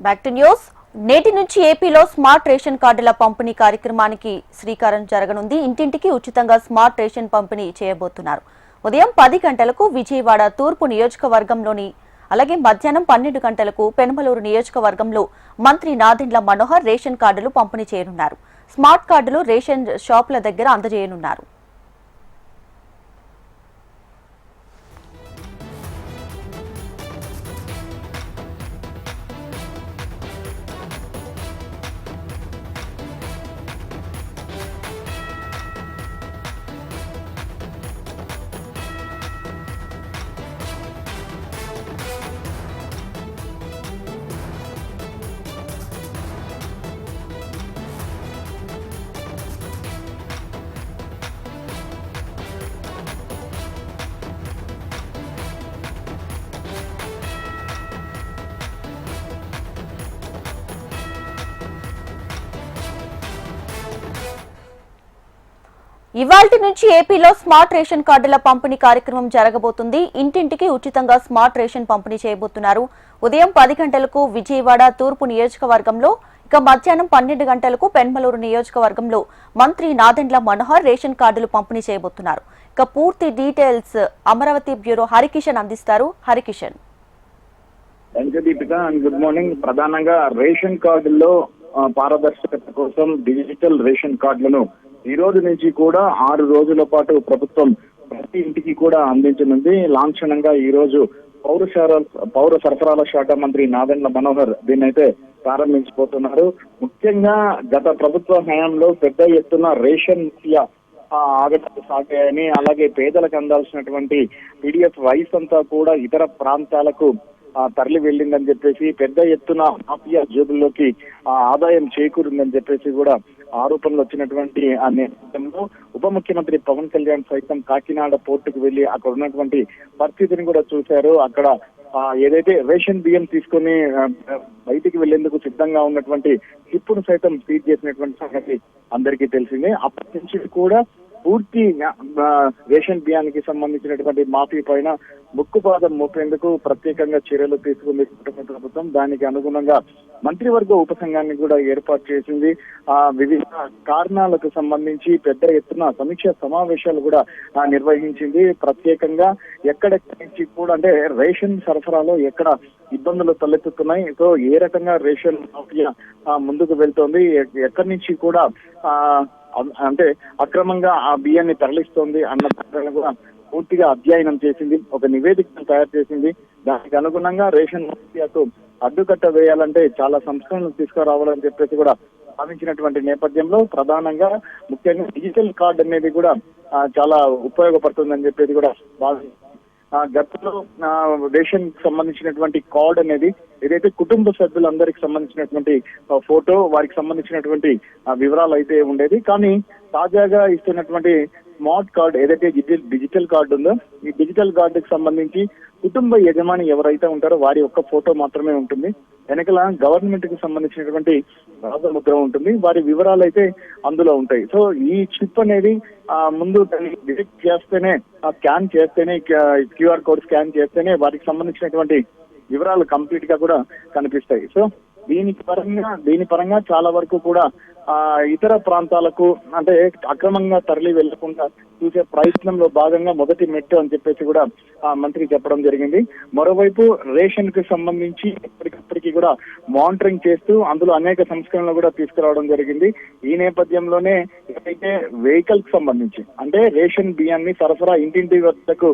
Back to news. నేటి నుంచి ఏపీలో స్మార్ట్ రేషన్ కార్డుల పంపిణీ కార్యక్రమానికి శ్రీకారం జరగనుంది. ఇంటింటికి ఉచితంగా స్మార్ట్ రేషన్ పంపిణీ చేయబోతున్నారు. ఉదయం 10 గంటలకు విజయవాడ తూర్పు నియోజకవర్గంలోని, అలాగే మధ్యాహ్నం 12 గంటలకు పెనమలూరు నియోజకవర్గంలో మంత్రి నాదెండ్ల మనోహర్ రేషన్ కార్డులు పంపిణీ చేయనున్నారు. స్మార్ట్ కార్డులు రేషన్ షాపుల దగ్గర అందజేయనున్నారు. ఇవాల్టి నుంచి ఏపీలో స్మార్ట్ రేషన్ కార్డుల పంపిణీ కార్యక్రమం జరగబోతుంది. ఇంటింటికి ఉచితంగా స్మార్ట్ రేషన్ పంపిణీ చేయబోతున్నారు. ఉదయం 10 గంటలకు విజయవాడ తూర్పు నియోజకవర్గంలో, ఇక మధ్యాహ్నం 12 గంటలకు పెనమలూరు నియోజకవర్గంలో మంత్రి నాదెండ్ల మనోహర్ రేషన్ కార్డులు పంపిణీ చేయబోతున్నారు. ఇక పూర్తి డీటెయిల్స్ అమరావతి బ్యూరో హరికిషన్ అందిస్తారు. హరికిషన్. Deepika, good morning. ప్రధానంగా రేషన్ కార్డుల్లో పారదర్శకత కోసం డిజిటల్ రేషన్ కార్డులను ఈ రోజు నుంచి కూడా 6 రోజుల పాటు ప్రభుత్వం ప్రతి ఇంటికి కూడా అందించనుంది. లాంఛనంగా ఈ రోజు పౌర సరఫరాల శాఖ మంత్రి నాదెండ్ల మనోహర్ దీన్నైతే ప్రారంభించబోతున్నారు. ముఖ్యంగా గత ప్రభుత్వ హయాంలో పెద్ద ఎత్తున రేషన్ ఆగడాలు సాగాయని, అలాగే పేదలకు అందాల్సినటువంటి పీడిఎఫ్ రైస్ అంతా కూడా ఇతర ప్రాంతాలకు తరలి వెళ్ళిందని చెప్పేసి, పెద్ద ఎత్తున మాఫియా జేబుల్లోకి ఆదాయం చేకూరిందని చెప్పేసి కూడా ఆరోపణలు వచ్చినటువంటి ఆ నేపథ్యంలో ఉప ముఖ్యమంత్రి పవన్ కళ్యాణ్ సైతం కాకినాడ పోర్టుకు వెళ్లి అక్కడ ఉన్నటువంటి పరిస్థితిని కూడా చూశారు. అక్కడ ఏదైతే రేషన్ బియ్యం తీసుకుని బయటికి వెళ్లేందుకు సిద్ధంగా ఉన్నటువంటి షిప్పును సైతం సీజ్ చేసినటువంటి సంగతి అందరికీ తెలిసిందే. అప్పటి నుంచి కూడా పూర్తి రేషన్ బియ్యానికి సంబంధించినటువంటి మాఫీ పైన ముక్కుపాదం మోపేందుకు ప్రత్యేకంగా చర్యలు తీసుకుంది ప్రభుత్వం. దానికి అనుగుణంగా మంత్రివర్గ ఉపసంఘాన్ని కూడా ఏర్పాటు చేసింది. వివిధ కారణాలకు సంబంధించి పెద్ద ఎత్తున సమీక్ష సమావేశాలు కూడా నిర్వహించింది. ప్రత్యేకంగా ఎక్కడెక్కడి నుంచి కూడా, అంటే రేషన్ సరఫరాలో ఎక్కడ ఇబ్బందులు తలెత్తుతున్నాయి, సో ఏ రకంగా రేషన్ మాఫియా ముందుకు వెళ్తోంది, ఎక్కడి నుంచి కూడా అంటే అక్రమంగా ఆ బియ్యాన్ని తరలిస్తోంది అన్న దానిని కూడా పూర్తిగా అధ్యయనం చేసింది. ఒక నివేదికను తయారు చేసింది. దానికి అనుగుణంగా రేషన్ మాఫియాకు అడ్డుకట్ట వేయాలంటే చాలా సంస్కరణలు తీసుకురావాలని చెప్పేసి కూడా భావించినటువంటి నేపథ్యంలో ప్రధానంగా ముఖ్యంగా డిజిటల్ కార్డ్ అనేది కూడా చాలా ఉపయోగపడుతుందని చెప్పేసి కూడా గతంలో రేషన్ సంబంధించినటువంటి కార్డ్ అనేది ఏదైతే కుటుంబ సభ్యులందరికి సంబంధించినటువంటి ఫోటో, వారికి సంబంధించినటువంటి వివరాలు అయితే ఉండేది. కానీ తాజాగా ఇస్తున్నటువంటి స్మార్ట్ కార్డ్ ఏదైతే డిజిటల్ కార్డు ఉందో, ఈ డిజిటల్ కార్డుకి సంబంధించి కుటుంబ యజమాని ఎవరైతే ఉంటారో వారి యొక్క ఫోటో మాత్రమే ఉంటుంది. వెనకల గవర్నమెంట్ కి సంబంధించినటువంటి రాజముద్ర ఉంటుంది, వారి వివరాలు అయితే అందులో ఉంటాయి. సో ఈ చిప్ అనేది ముందు దాన్ని డిటెక్ట్ చేస్తేనే, స్కాన్ చేస్తేనే, క్యూఆర్ కోడ్ స్కాన్ చేస్తేనే వారికి సంబంధించినటువంటి వివరాలు కంప్లీట్ గా కూడా కనిపిస్తాయి. సో దీని పరంగా చాలా వరకు కూడా ఇతర ప్రాంతాలకు, అంటే అక్రమంగా తరలి వెళ్లకుండా చూసే ప్రయత్నంలో భాగంగా మొదటి మెట్టు అని చెప్పేసి కూడా మంత్రి చెప్పడం జరిగింది. మరోవైపు రేషన్ కి సంబంధించి ఎప్పటికప్పటికి కూడా మానిటరింగ్ చేస్తూ అందులో అనేక సంస్కరణలు కూడా తీసుకురావడం జరిగింది. ఈ నేపథ్యంలోనే ఏదైతే వెహికల్ కి సంబంధించి, అంటే రేషన్ బియ్యాన్ని సరఫరా ఇంటింటి వద్దకు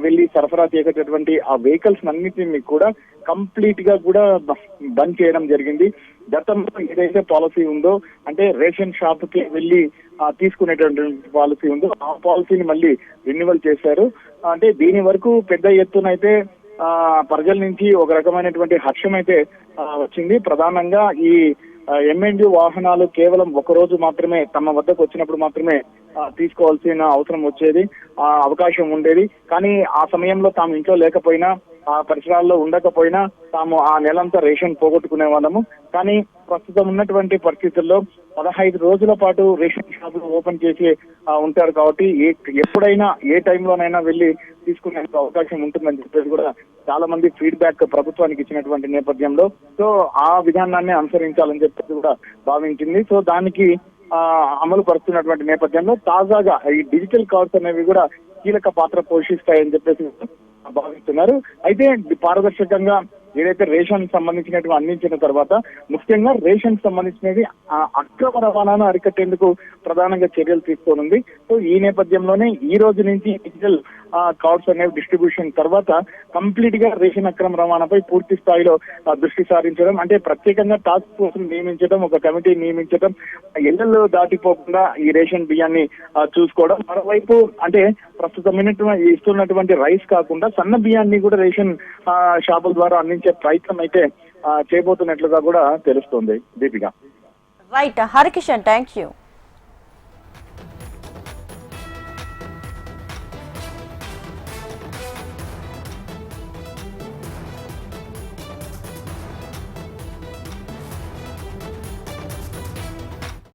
వెళ్లి సరఫరా చేసేటటువంటి ఆ వెహికల్స్ అన్నింటినీ కూడా కంప్లీట్ గా కూడా బంద్ చేయడం జరిగింది. గతంలో ఏదైతే పాలసీ ఉందో, అంటే రేషన్ షాప్ కి వెళ్లి తీసుకునేటువంటి పాలసీ ఉందో ఆ పాలసీని మళ్ళీ రెన్యువల్ చేశారు. అంటే దీని వరకు పెద్ద ఎత్తున అయితే ప్రజల నుంచి ఒక రకమైనటువంటి హర్షం అయితే వచ్చింది. ప్రధానంగా ఈ ఎంఎన్యు వాహనాలు కేవలం ఒక రోజు మాత్రమే తమ వద్దకు వచ్చినప్పుడు మాత్రమే తీసుకోవాల్సిన అవసరం వచ్చేది, అవకాశం ఉండేది. కానీ ఆ సమయంలో తాము ఇంట్లో లేకపోయినా ఆ పరిసరాల్లో ఉండకపోయినా తాము ఆ నెలంతా రేషన్ పోగొట్టుకునే వాళ్ళము. కానీ ప్రస్తుతం ఉన్నటువంటి పరిస్థితుల్లో 15 రోజుల పాటు రేషన్ షాపులు ఓపెన్ చేసి ఉంటారు కాబట్టి ఎప్పుడైనా ఏ టైంలోనైనా వెళ్ళి తీసుకునే అవకాశం ఉంటుందని చెప్పేసి కూడా చాలా మంది ఫీడ్బ్యాక్ ప్రభుత్వానికి ఇచ్చినటువంటి నేపథ్యంలో సో ఆ విధానాన్ని అనుసరించాలని చెప్పేసి కూడా భావించింది. సో దానికి అమలు పరుస్తున్నటువంటి నేపథ్యంలో తాజాగా ఈ డిజిటల్ కార్డ్స్ అనేవి కూడా కీలక పాత్ర పోషిస్తాయని చెప్పేసి భావిస్తున్నారు. అయితే పారదర్శకంగా ఏదైతే రేషన్ సంబంధించినటువంటి అందించిన తర్వాత ముఖ్యంగా రేషన్ సంబంధించినవి అక్రమ రవాణాను అరికట్టేందుకు ప్రధానంగా చర్యలు తీసుకోనుంది. సో ఈ నేపథ్యంలోనే ఈ రోజు నుంచి డిజిటల్ కార్డ్స్ అనేవి డిస్ట్రిబ్యూషన్ తర్వాత కంప్లీట్ గా రేషన్ అక్రమ రవాణాపై పూర్తి స్థాయిలో దృష్టి సారించడం, అంటే ప్రత్యేకంగా టాస్క్ ఫోర్స్ నియమించడం, ఒక కమిటీ నియమించడం, ఎల్లలు దాటిపోకుండా ఈ రేషన్ బియ్యాన్ని చూసుకోవడం. మరోవైపు అంటే ప్రస్తుతం ఇస్తున్నటువంటి రైస్ కాకుండా సన్న బియ్యాన్ని కూడా రేషన్ షాపుల ద్వారా అందించే ప్రయత్నం అయితే చేయబోతున్నట్లుగా కూడా తెలుస్తోంది. Deepika. Right Harikishan, thank you.